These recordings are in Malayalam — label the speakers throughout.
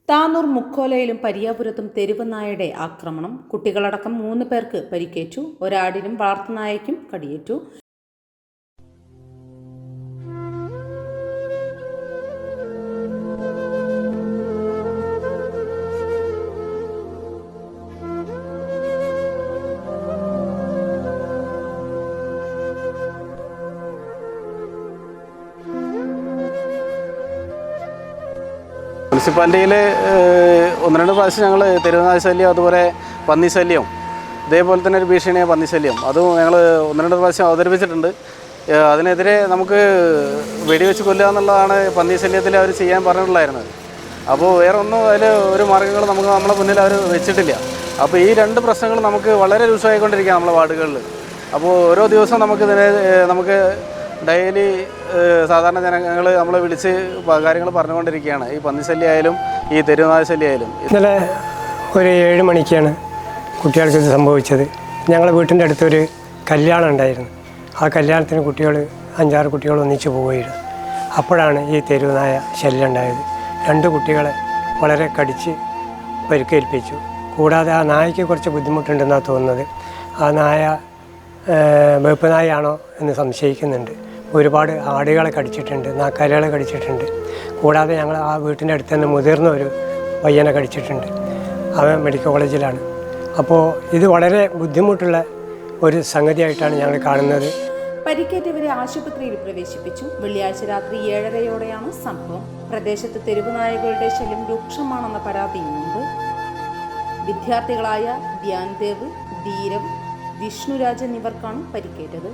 Speaker 1: താനൂർ മുക്കോലയിലും പരിയാപുരത്തും തെരുവ് നായയുടെ ആക്രമണം. കുട്ടികളടക്കം 3 പേർക്ക് പരിക്കേറ്റു. ഒരാടിനും വളർത്തുനായയ്ക്കും കടിയേറ്റു.
Speaker 2: മുനിസിപ്പാലിറ്റിയിൽ 1-2 പ്രാവശ്യം ഞങ്ങൾ തെരുവുനായ ശല്യം, അതുപോലെ പന്നി ശല്യം, ഇതേപോലെ തന്നെ ഒരു ഭീഷണിയാണ് പന്നി ശല്യം. അതും ഞങ്ങൾ 1-2 പ്രാവശ്യം അവതരിപ്പിച്ചിട്ടുണ്ട്. അതിനെതിരെ നമുക്ക് വെടിവെച്ച് കൊല്ലുക എന്നുള്ളതാണ് പന്നി ശല്യത്തിൽ അവർ ചെയ്യാൻ പറഞ്ഞിട്ടുള്ളായിരുന്നത്. അപ്പോൾ വേറെ ഒന്നും അതിൽ ഒരു മാർഗ്ഗങ്ങൾ നമ്മളെ മുന്നിൽ അവർ വെച്ചിട്ടില്ല. അപ്പോൾ ഈ 2 പ്രശ്നങ്ങൾ നമുക്ക് വളരെ രൂക്ഷമായിക്കൊണ്ടിരിക്കുക നമ്മളെ വാർഡുകളിൽ. അപ്പോൾ ഓരോ ദിവസവും നമുക്ക് ഡെയിലി സാധാരണ ജനങ്ങൾ നമ്മളെ വിളിച്ച് കാര്യങ്ങൾ പറഞ്ഞുകൊണ്ടിരിക്കുകയാണ്. ഈ പന്നിശല്യമായാലും ഈ തെരുവുനായ ശല്യമായാലും.
Speaker 3: ഇന്നലെ ഒരു 7 മണിക്കാണ് കുട്ടികൾക്ക് ഇത് സംഭവിച്ചത്. ഞങ്ങളുടെ വീട്ടിൻ്റെ അടുത്തൊരു കല്യാണം ഉണ്ടായിരുന്നു. ആ കല്യാണത്തിന് 5-6 കുട്ടികൾ ഒന്നിച്ച് പോവുകയായിരുന്നു. അപ്പോഴാണ് ഈ തെരുവുനായ ശല്യം ഉണ്ടായത്. 2 കുട്ടികളെ വളരെ കടിച്ച് പരിക്കേൽപ്പിച്ചു. കൂടാതെ ആ നായയ്ക്ക് കുറച്ച് ബുദ്ധിമുട്ടുണ്ടെന്നാണ് തോന്നുന്നത്. ആ നായ വെപ്പ് നായയാണോ എന്ന് സംശയിക്കുന്നുണ്ട്. ഒരുപാട് ആടുകളെ കടിച്ചിട്ടുണ്ട്, നാക്കാലികളെ കടിച്ചിട്ടുണ്ട്. കൂടാതെ ഞങ്ങൾ ആ വീട്ടിൻ്റെ അടുത്ത് തന്നെ മുതിർന്ന ഒരു പയ്യനെ കടിച്ചിട്ടുണ്ട്. അവൻ മെഡിക്കൽ കോളേജിലാണ്. അപ്പോൾ ഇത് വളരെ ബുദ്ധിമുട്ടുള്ള ഒരു സംഗതിയായിട്ടാണ് ഞങ്ങൾ കാണുന്നത്.
Speaker 1: പരിക്കേറ്റവരെ ആശുപത്രിയിൽ പ്രവേശിപ്പിച്ചു. വെള്ളിയാഴ്ച രാത്രി 7:30യോടെയാണ് സംഭവം. പ്രദേശത്ത് തെരുവുനായകളുടെ ശല്യം രൂക്ഷമാണെന്ന പരാതിയുമുണ്ട്. വിദ്യാർത്ഥികളായ ധ്യാൻദേവ്, ധീരവ്, വിഷ്ണുരാജ് എന്നിവർക്കാണ് പരിക്കേറ്റത്.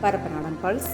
Speaker 1: പരപ്പനാടൻ പൾസ്.